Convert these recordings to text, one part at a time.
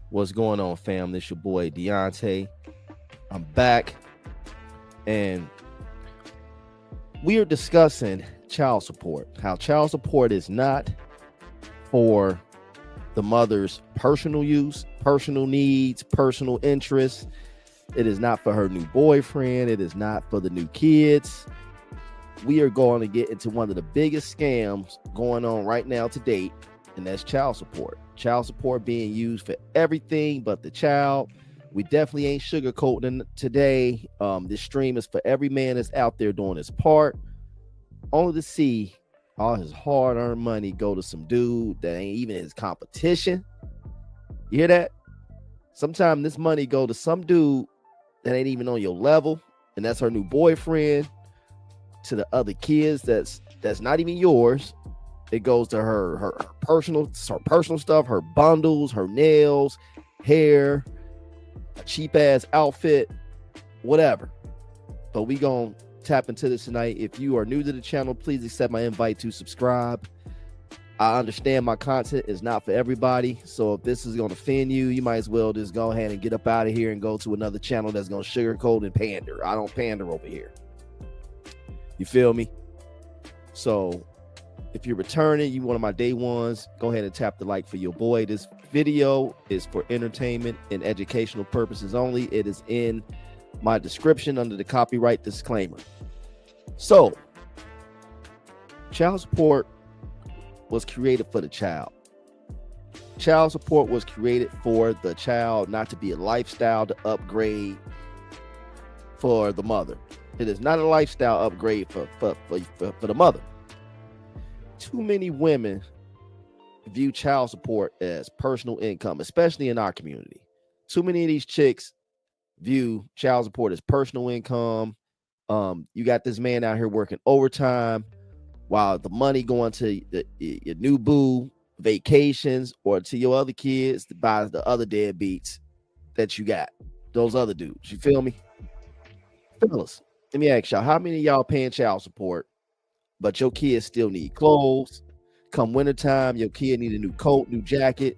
What's going on, fam? This your boy Deonte. I'm back, and we are discussing child support. How child support is not for the mother's personal use, personal needs, personal interests. It is not for her new boyfriend. It is not for the new kids. We are going to get into one of the biggest scams going on right now to date, and that's child support. Child support being used for everything but the child. We definitely ain't sugarcoating today. This stream is for every man that's out there doing his part, only to see all his hard-earned money go to some dude that ain't even his competition. You hear that? Sometimes this money go to some dude that ain't even on your level, and that's her new boyfriend. To the other kids that's not even yours. It goes to her personal stuff, her bundles, her nails, hair, a cheap ass outfit, whatever. But we gonna tap into this tonight. If you are new to the channel, please accept my invite to subscribe. I understand my content is not for everybody, so if this is gonna offend you, you might as well just go ahead and get up out of here and go to another channel that's gonna sugarcoat and pander. I don't pander over here. You feel me? So if you're returning, you one of my day ones, go ahead and tap the like for your boy. This video is for entertainment and educational purposes only. It is in my description under the copyright disclaimer. So child support was created for the child. Child support was created for the child, not to be a lifestyle to upgrade for the mother. It is not a lifestyle upgrade for the mother. Too many women view child support as personal income, especially in our community. Too many of these chicks view child support as personal income. You got this man out here working overtime while the money going to your new boo vacations or to your other kids to buy the other deadbeats that you got. Those other dudes. You feel me? Fellas, let me ask y'all, how many of y'all paying child support, but your kids still need clothes? Come wintertime, your kid need a new coat, new jacket,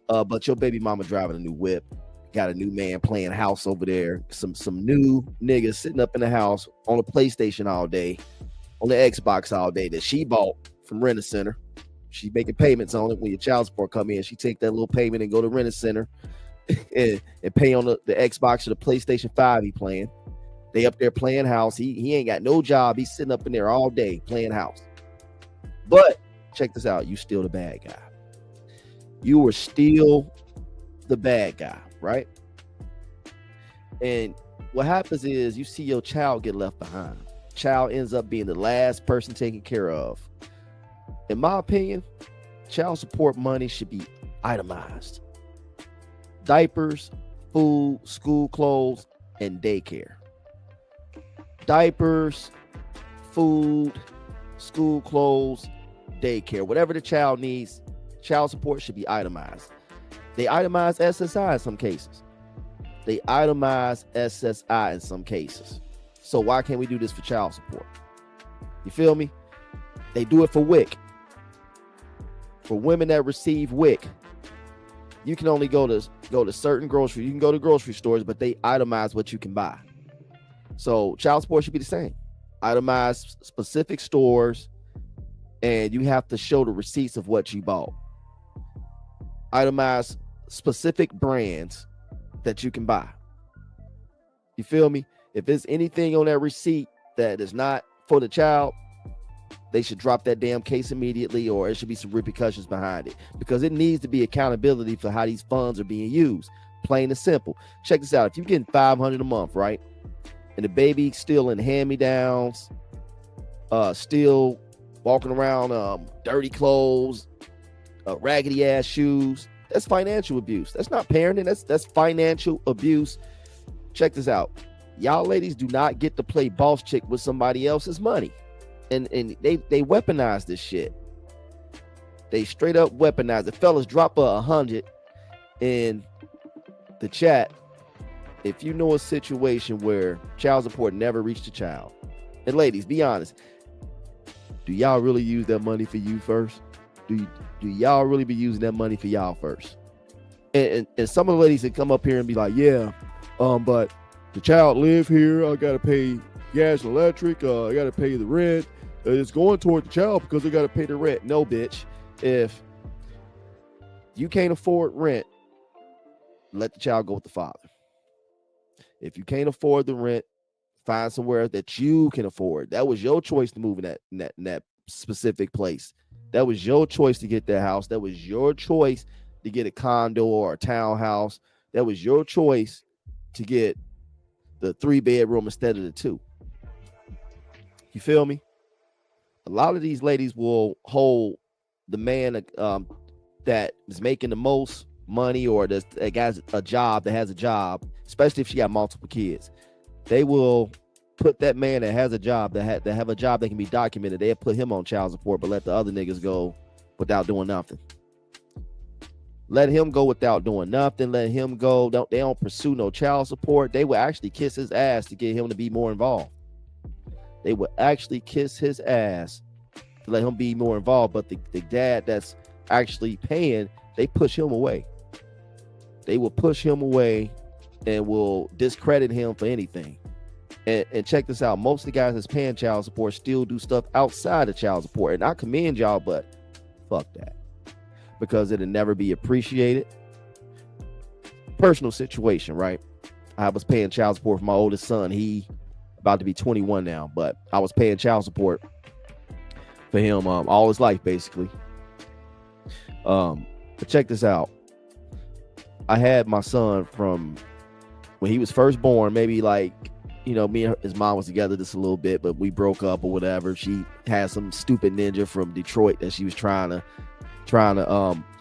but your baby mama driving a new whip, got a new man playing house over there, some new niggas sitting up in the house on a PlayStation all day, on the Xbox all day that she bought from Rent a Center. She making payments on it. When your child support come in, she take that little payment and go to Rent a Center and pay on the Xbox or the PlayStation 5 he playing. They up there playing house. He ain't got no job. He's sitting up in there all day playing house. But check this out. You still the bad guy. You were still the bad guy, right? And what happens is you see your child get left behind. Child ends up being the last person taken care of. In my opinion, child support money should be itemized. Diapers, food, school clothes, and daycare. Diapers, food, school clothes, daycare, whatever the child needs, child support should be itemized. They itemize SSI in some cases. They itemize SSI in some cases. So why can't we do this for child support? You feel me? They do it for WIC. For women that receive WIC, you can only go to certain grocery. You can go to grocery stores, but they itemize what you can buy. So child support should be the same. Itemize specific stores, and you have to show the receipts of what you bought. Itemize specific brands that you can buy. You feel me? If there's anything on that receipt that is not for the child, they should drop that damn case immediately, or it should be some repercussions behind it, because it needs to be accountability for how these funds are being used. Plain and simple. Check this out. If you're getting $500 a month, right? And the baby still in hand-me-downs, still walking around dirty clothes, raggedy ass shoes, that's financial abuse. That's not parenting. That's financial abuse. Check this out. Y'all ladies do not get to play boss chick with somebody else's money. And they weaponize this shit. They straight up weaponize it. Fellas, drop 100 in the chat if you know a situation where child support never reached a child. And ladies, be honest. Do y'all really use that money for you first? Do y'all really be using that money for y'all first? And some of the ladies that come up here and be like, yeah, but the child live here. I got to pay gas and electric. I got to pay the rent. It's going toward the child because they got to pay the rent. No, bitch. If you can't afford rent, let the child go with the father. If you can't afford the rent, find somewhere that you can afford. That was your choice to move in that specific place. That was your choice to get that house. That was your choice to get a condo or a townhouse. That was your choice to get the 3-bedroom instead of the 2. You feel me? A lot of these ladies will hold the man that is making the most money, or that has a job, especially if she got multiple kids. They will put that man that has a job, that have a job that can be documented. They'll put him on child support, but let the other niggas go without doing nothing. Let him go without doing nothing. Let him go. They don't pursue no child support. They will actually kiss his ass to get him to be more involved. They will actually kiss his ass to let him be more involved. But the dad that's actually paying, they push him away. They will push him away and will discredit him for anything. And check this out. Most of the guys that's paying child support still do stuff outside of child support. And I commend y'all, but fuck that. Because it'll never be appreciated. Personal situation, right? I was paying child support for my oldest son. He about to be 21 now, but I was paying child support for him all his life, basically. But check this out. I had my son from when he was first born, maybe like, you know, me and his mom was together just a little bit, but we broke up or whatever. She had some stupid ninja from Detroit that she was trying to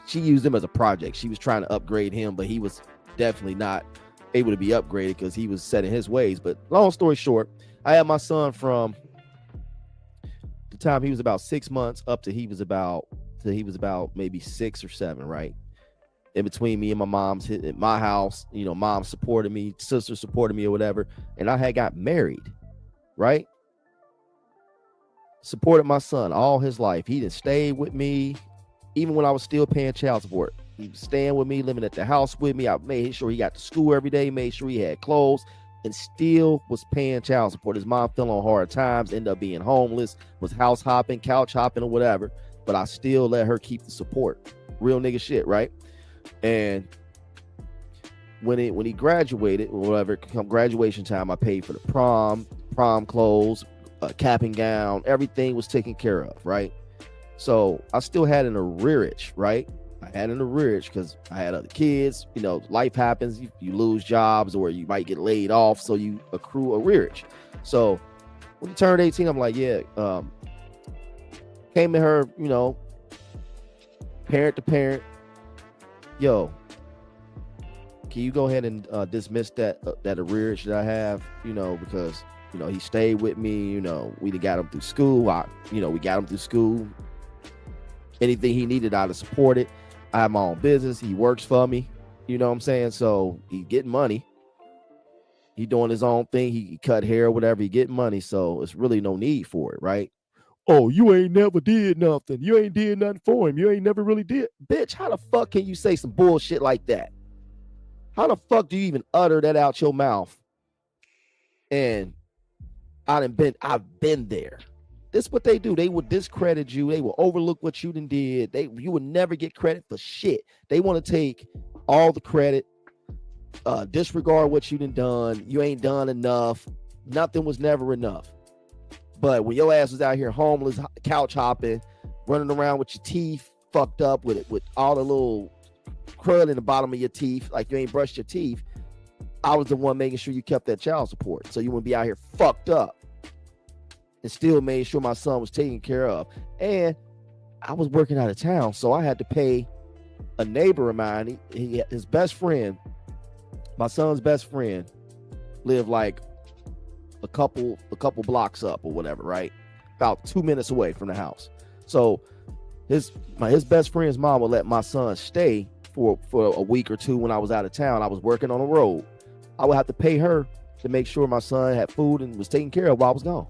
she used him as a project. She was trying to upgrade him, but he was definitely not able to be upgraded because he was set in his ways. But long story short, I had my son from the time he was about 6 months up to he was about maybe 6 or 7, right? In between me and my mom's at my house, you know, mom supported me, sister supported me or whatever. And I had got married, right? Supported my son all his life. He didn't stay with me, even when I was still paying child support. He was staying with me, living at the house with me. I made sure he got to school every day, made sure he had clothes, and still was paying child support. His mom fell on hard times, ended up being homeless, was house hopping, couch hopping or whatever. But I still let her keep the support. Real nigga shit, right? And when he graduated or whatever, come graduation time, I paid for the prom clothes, cap and gown, everything was taken care of, right? So I still had an arrearage, right? I had an arrearage because I had other kids. You know, life happens. You lose jobs or you might get laid off, so you accrue arrearage. So when he turned 18, I'm like, yeah, came to her, you know, parent to parent. Yo, can you go ahead and dismiss that arrearage that I have, you know, because, you know, he stayed with me, you know, we got him through school. We got him through school. Anything he needed, I'd have supported. I have my own business. He works for me. You know what I'm saying? So he getting money. He doing his own thing. He cut hair or whatever. He getting money. So it's really no need for it, right? Oh, you ain't never did nothing. You ain't did nothing for him. You ain't never really did. Bitch, how the fuck can you say some bullshit like that? How the fuck do you even utter that out your mouth? And I've been there. This is what they do. They will discredit you. They will overlook what you done did. You will never get credit for shit. They want to take all the credit, disregard what you done. You ain't done enough. Nothing was never enough. But when your ass was out here homeless, couch hopping, running around with your teeth fucked up with all the little crud in the bottom of your teeth, like you ain't brushed your teeth, I was the one making sure you kept that child support so you wouldn't be out here fucked up. And still made sure my son was taken care of. And I was working out of town, so I had to pay a neighbor of mine. His best friend, my son's best friend, lived like a couple blocks up or whatever, right? About 2 minutes away from the house. So his best friend's mom would let my son stay for a week or two when I was out of town. I was working on the road. I would have to pay her to make sure my son had food and was taken care of while I was gone.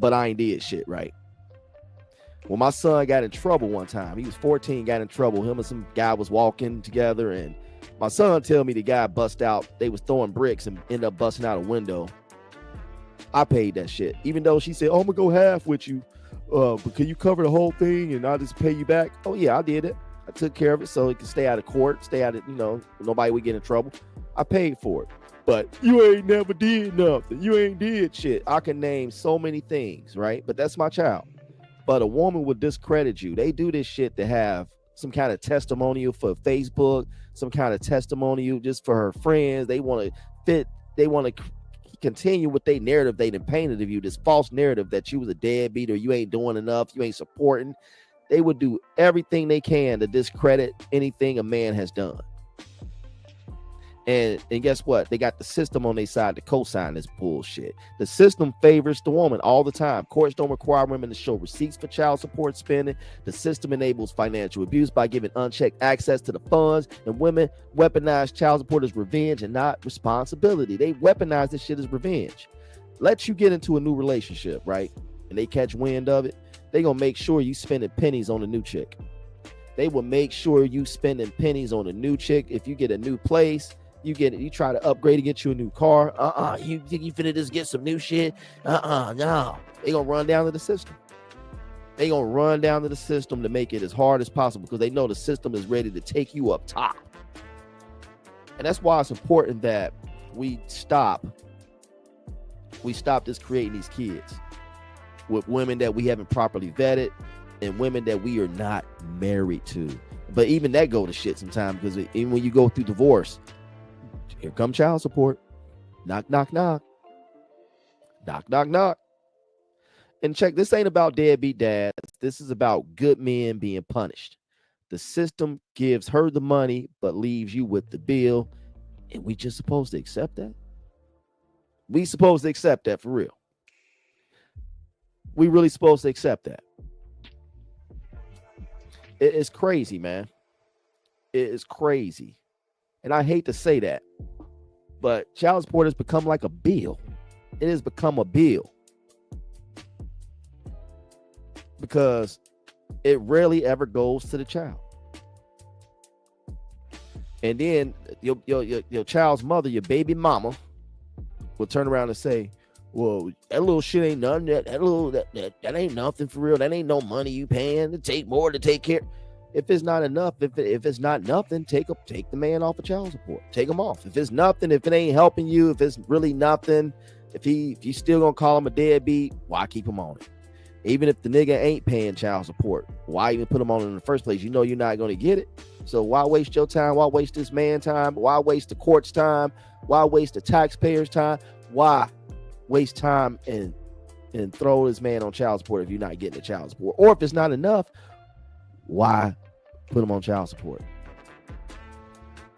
But I ain't did shit, right? Well, my son got in trouble one time. He was 14, got in trouble. Him and some guy was walking together, and my son tell me the guy bust out. They was throwing bricks and ended up busting out a window. I paid that shit, even though she said, "Oh, I'm gonna go half with you, but can you cover the whole thing and I'll just pay you back?" Oh yeah, I did it. I took care of it so it could stay out of court, stay out of, nobody would get in trouble. I paid for it. But you ain't never did nothing. You ain't did shit. I can name so many things, right? But that's my child. But a woman would discredit you. They do this shit to have some kind of testimonial for Facebook, some kind of testimonial just for her friends. They want to continue with their narrative they done painted of you, this false narrative that you was a deadbeat or you ain't doing enough, you ain't supporting. They would do everything they can to discredit anything a man has done. And guess what? They got the system on their side to co-sign this bullshit. The system favors the woman all the time. Courts don't require women to show receipts for child support spending. The system enables financial abuse by giving unchecked access to the funds. And women weaponize child support as revenge and not responsibility. They weaponize this shit as revenge. Let you get into a new relationship, right? And they catch wind of it. They gonna make sure you spending pennies on a new chick. They will make sure you spending pennies on a new chick. If you get a new place, you try to upgrade to get you a new car. You think you finna just get some new shit? No. They gonna run down to the system. They gonna run down to the system to make it as hard as possible because they know the system is ready to take you up top. And that's why it's important that we stop just creating these kids with women that we haven't properly vetted and women that we are not married to. But even that go to shit sometimes because even when you go through divorce, here come child support. Knock, knock, knock. Knock, knock, knock. And check, this ain't about deadbeat dads. This is about good men being punished. The system gives her the money, but leaves you with the bill. And we just supposed to accept that? We supposed to accept that for real. We really supposed to accept that. It is crazy, man. It is crazy. And I hate to say that, but child support has become like a bill. It has become a bill because it rarely ever goes to the child. And then your child's mother, your baby mama, will turn around and say, "Well, that little shit ain't nothing. That ain't nothing for real. That ain't no money you paying to take more to take care." If it's not enough, if it's not nothing, take the man off of child support. Take him off. If it's nothing, if it ain't helping you, if it's really nothing, if you still gonna call him a deadbeat, why keep him on it? Even if the nigga ain't paying child support, why even put him on it in the first place? You know you're not gonna get it. So why waste your time? Why waste this man's time? Why waste the court's time? Why waste the taxpayers' time? Why waste time and throw this man on child support if you're not getting the child support? Or if it's not enough, why put them on child support?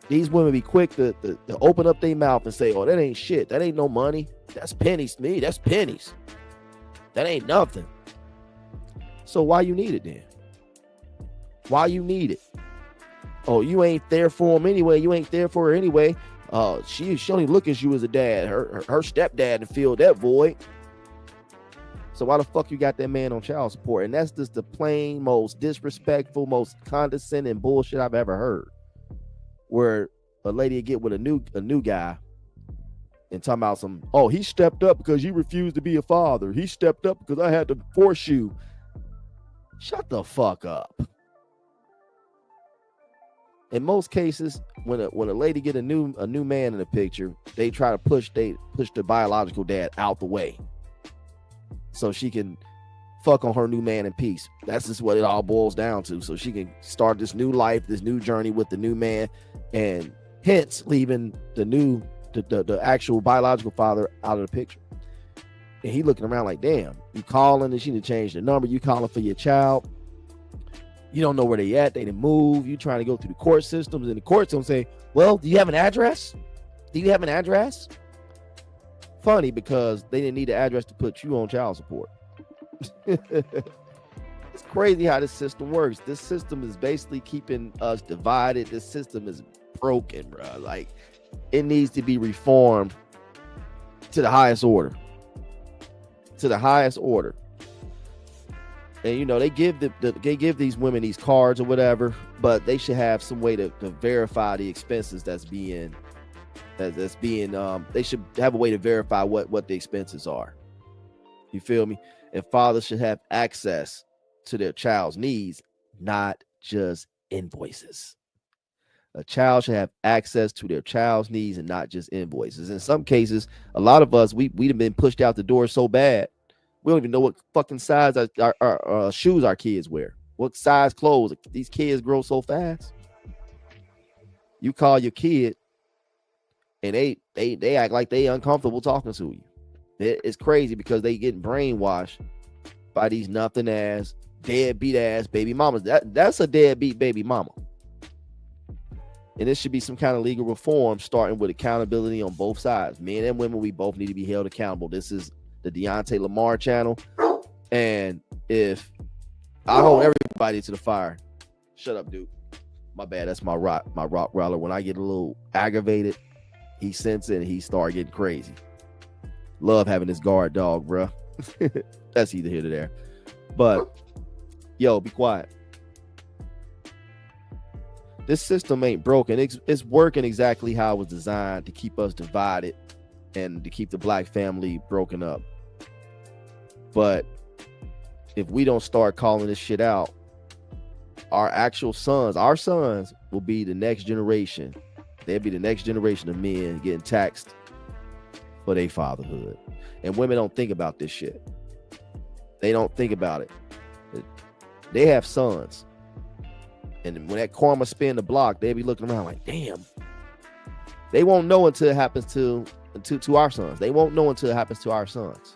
These women be quick to open up their mouth and say, "Oh, that ain't shit. That ain't no money. That's pennies to me. That's pennies. That ain't nothing." So why you need it then? Why you need it? Oh, you ain't there for him anyway. You ain't there for her anyway. She only look at you as a dad. Her stepdad to fill that void. So why the fuck you got that man on child support? And that's just the plain, most disrespectful, most condescending bullshit I've ever heard. Where a lady would get with a new guy and talking about some, "Oh, he stepped up because you refused to be a father. He stepped up because I had to force you." Shut the fuck up. In most cases, when a lady get a new man in the picture, they try to push the biological dad out the way, so she can fuck on her new man in peace. That's just what it all boils down to. So she can start this new life, this new journey with the new man, and hence leaving the actual biological father out of the picture. And he looking around like, damn, you calling and she didn't change the number. You calling for your child. You don't know where they at. They didn't move. You trying to go through the court systems, and the courts don't say, "Well, do you have an address? Do you have an address?" Funny, because they didn't need the address to put you on child support. It's crazy how this system works. This system is basically keeping us divided. This system is broken, bro. Like, it needs to be reformed to the highest order. To the highest order. And you know, they give they give these women these cards or whatever, but they should have some way to verify the expenses that's being they should have a way to verify what the expenses are. You feel me? And fathers should have access to their child's needs, not just invoices. A child should have access to their child's needs and not just invoices. In some cases, a lot of us, we've been pushed out the door so bad, we don't even know what fucking size our shoes our kids wear. What size clothes. These kids grow so fast. You call your kid and they act like they uncomfortable talking to you. It's crazy because they getting brainwashed by these nothing ass, deadbeat ass baby mamas. That's a deadbeat baby mama. And this should be some kind of legal reform, starting with accountability on both sides. Men and women, we both need to be held accountable. This is the Deonte Lamar channel. And if I hold everybody to the fire, shut up, dude. My bad. That's my rock roller. When I get a little aggravated, he senses it and he start getting crazy. Love having this guard dog, bro. That's either here or there. But yo, be quiet. This system ain't broken. It's working exactly how it was designed, to keep us divided and to keep the black family broken up. But if we don't start calling this shit out, our sons will be the next generation. They'll be the next generation of men getting taxed for their fatherhood. And women don't think about this shit. They don't think about it. They have sons. And when that karma spin the block, they'll be looking around like, damn. They won't know until it happens to our sons. They won't know until it happens to our sons.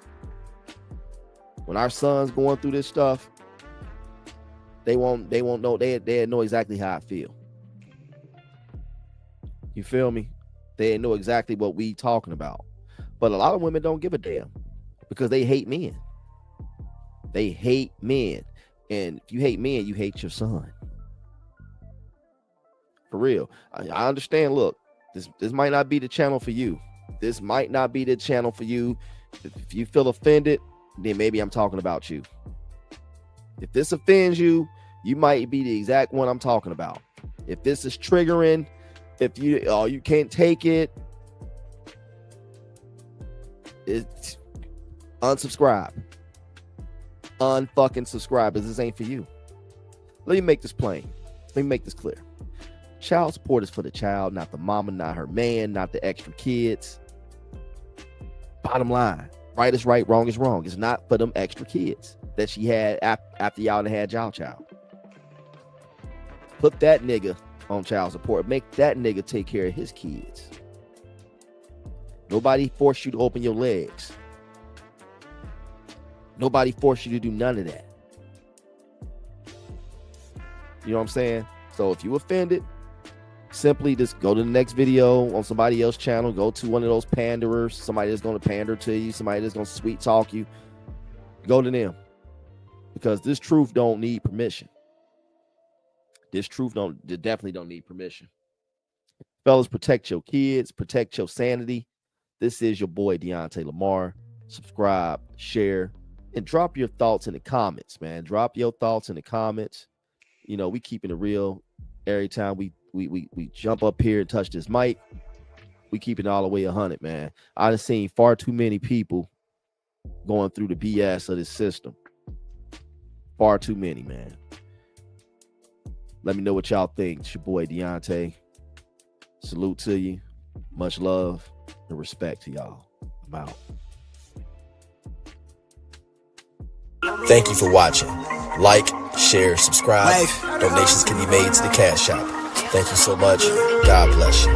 When our sons going through this stuff, they won't know. They know exactly how I feel. You feel me? They know exactly what we talking about. But a lot of women don't give a damn because they hate men. They hate men. And if you hate men, you hate your son. For real. I understand. Look, this might not be the channel for you. This might not be the channel for you. If you feel offended, then maybe I'm talking about you. If this offends you, you might be the exact one I'm talking about. If this is triggering, if you can't take it, it's unsubscribe. Unfucking subscribe, because this ain't for you. Let me make this plain. Let me make this clear. Child support is for the child, not the mama, not her man, not the extra kids. Bottom line, right is right, wrong is wrong. It's not for them extra kids that she had after y'all done had y'all child. Put that nigga on child support. Make that nigga take care of his kids. Nobody forced you to open your legs. Nobody forced you to do none of that. You know what I'm saying? So if you offended, simply just go to the next video on somebody else's channel. Go to one of those panderers, somebody that's going to pander to you, somebody that's going to sweet talk you. Go to them, because this truth don't need permission. This truth definitely don't need permission. Fellas, protect your kids, protect your sanity. This is your boy Deonte Lamar. Subscribe, share, and drop your thoughts in the comments, man. Drop your thoughts in the comments. You know, we keeping it real. Every time we jump up here and touch this mic, we keep it all the way 100, man. I've seen far too many people going through the BS of this system. Far too many, man. Let me know what y'all think. It's your boy Deonte. Salute to you. Much love and respect to y'all. I'm out. Thank you for watching. Like, share, subscribe. Donations can be made to the Cash App. Thank you so much. God bless you.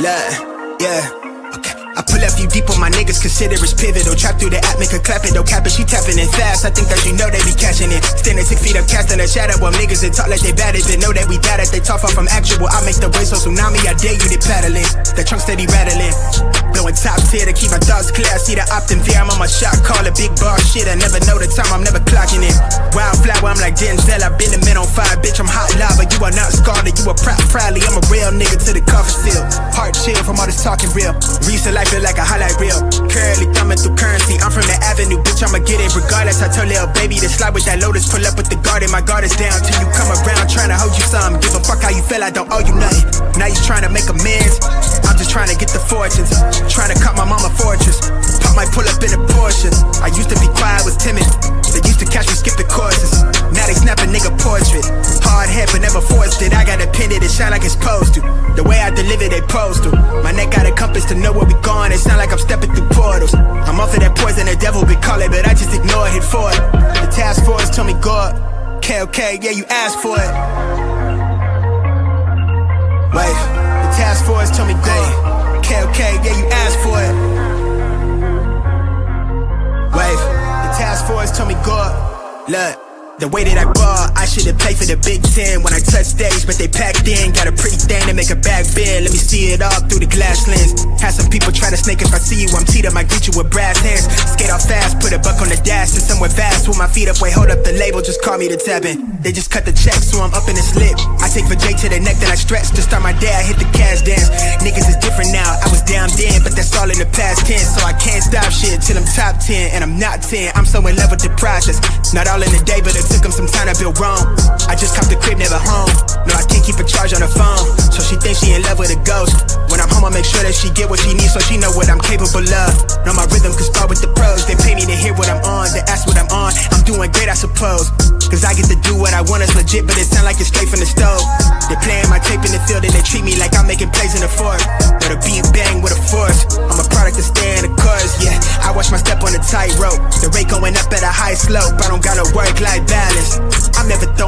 Yeah. Okay. I pull up you deep on my niggas, consider it's pivotal. Trap through the app, make her clap it, don't cap it, she tapping it fast. I think that you know they be catching it. Standing 6 feet up, casting a shadow on niggas that talk like they bad it. They know that we bad at, they talk far from actual. I make the waves so tsunami, I dare you to paddle it. The trunk steady rattling. Blowing top tier to keep my thoughts clear. I see the optim fear, I'm on my shot, call it big bar shit. I never know the time, I'm never clocking it. Wildflower, I'm like Denzel, I've been the man on fire, bitch, I'm hot lava. You are not scarlet, you are proudly. I'm a real nigga to the coffin still. Heart chill from all this talking real. Recent life feel like a highlight reel. Curly thumbing through currency, I'm from the avenue, bitch, I'ma get it regardless. I told little baby to slide with that Lotus, pull up with the garden, my guard is down. Till you come around, trying to hold you some. Give a fuck how you feel, I don't owe you nothing. Now you trying to make amends, I'm just trying to get the fortunes. Trying to cut my mama fortress, pop might pull up in a Porsche. I used to be quiet, was timid, they used to catch me skipping courses. Now they snap a nigga portrait, hard head but never forced it. I got a pin it shine like it's supposed to. The way I deliver they posed to. My neck got a compass to know where we going. It sound like I'm stepping through portals. I'm off of that poison the devil be calling, but I just ignore it, hit for it. The task force told me God, okay, yeah you asked for it. Wait, the task force told me God, okay, yeah you asked for it. Wait, the task force told me God, look. The way that I ball, I should've played for the Big Ten when I touch stage, but they packed in. Got a pretty thing to make a back bend. Let me see it all through the glass lens. Had some people try to snake if I see you, I'm teed up, I greet you with brass hands. Skate off fast, put a buck on the dash, and somewhere fast. With my feet up, wait, hold up the label, just call me the tapping. They just cut the check, so I'm up in the slip. I take for J to the neck, then I stretch. To start my day, I hit the cash dance. Niggas is different now, I was down then, but that's all in the past tense. So I can't stop shit till I'm top 10, and I'm not 10. I'm so in love with the process. Not all in the day, but it took them some time to build wrong. I just copped the crib, never home. No, I can't keep a charge on the phone. So she thinks she in love with a ghost. When I'm home, I make sure that she get what she needs, so she know what I'm capable of. Know my rhythm can spar with the pros. They pay me to hear what I'm on, they ask what I'm on. I'm doing great, I suppose, cause I get to do what I want. It's legit, but it sound like it's straight from the stove. They playing my tape in the field and they treat me like I'm making plays in the fort. But a beat bang with a force. I'm a product to stay in the course, yeah. I watch my step on the tightrope. The rate going up at a high slope. I don't got a work-life balance. I'm never throwing